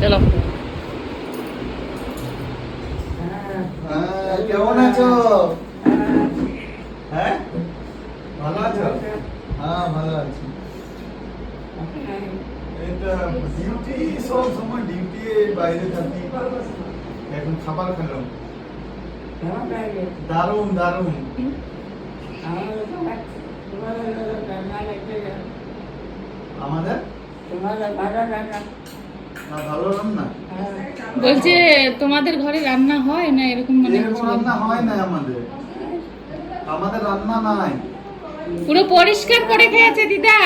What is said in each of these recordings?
চলো। কেমন আছো? হ্যাঁ, ভালো আছো? হ্যাঁ, ভালো আছি। এটা ডিউটি, সব সময় ডিউটি বাইরে থাকি। এখন খাবার খেলাম। দারুণ দারুণ। আমাদের ভালো রান্না বলছে তোমাদের ঘরে রান্না হয় না এরকম, মানে এরকম রান্না হয় না আমাদের। আমাদের রান্না নাই। পুরো পরিষ্কার করে খেয়েছে দিদা।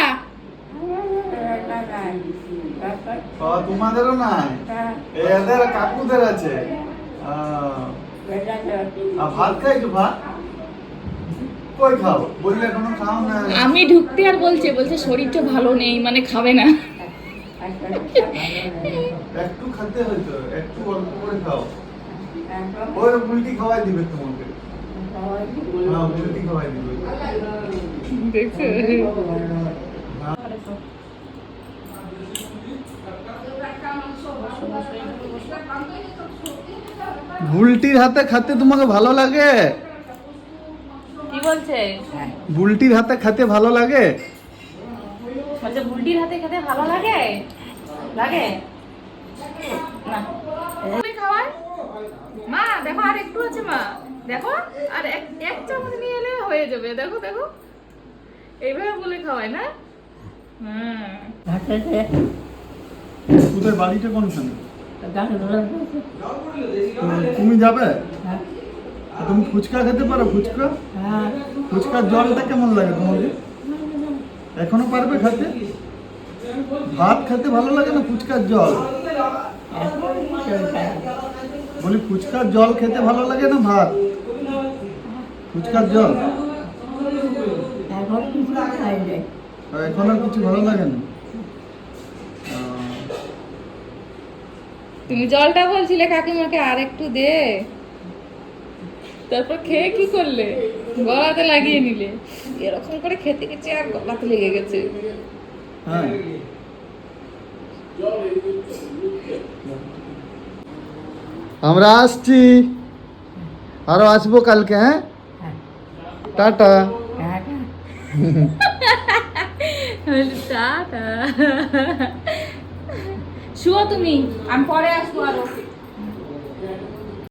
তোমাদেরও নাই, এদের কাকুদের আছে। ভাত খাইছো? ভাত কই খাও? বললে এখনো খাও না। আমি ঢুকতে আর বলছে শরীরটা ভালো নেই, মানে খাবে না। একটু খেতে হইতো, একটু অল্প করে খাও। ওই উল্টি খাওয়াই দিবে তোমাকে। হ্যাঁ, উল্টি খাওয়াই দিবে। দেখছো? বুলটির হাতে খেতে তোমাকে ভালো লাগে? কি বলছে? বুলটির হাতে খেতে ভালো লাগে? বলছে বুলটির হাতে খেতে ভালো লাগে। লাগে না খাওয়ায়। মা দেখো আর একটু আছে, মা দেখো আর এক চামচ নিয়ে এলে হয়ে যাবে। দেখো দেখো এইভাবে বলে খাওয়ায় না। কোথায় বাড়িটা কোনখানে? তুমি যাবে? তুমি ফুচকা খেতে পারো? ফুচকা, ফুচকার জলটা কেমন লাগে তোমাকে? এখনো পারবে খেতে? ভাত খেতে ভালো লাগে না ফুচকার জল? বলি ফুচকার জল খেতে ভালো লাগে না ভাত? ফুচকার জল এখন আর কিছু ভালো লাগে না। তুমি জলটা বলছিলে কাকিমাকে আর একটু দে, তারপর খেয়ে কি করলে? গলাতে লাগিয়ে নিলে। এরকম করে খেতে গেছে আর গলাতে লেগে গেছে। হ্যাঁ, আমরা আসছি, আরো আসবো কালকে। হ্যাঁ, টাটা। টাটা। শুও তুমি, আমি পরে আসবো আরো।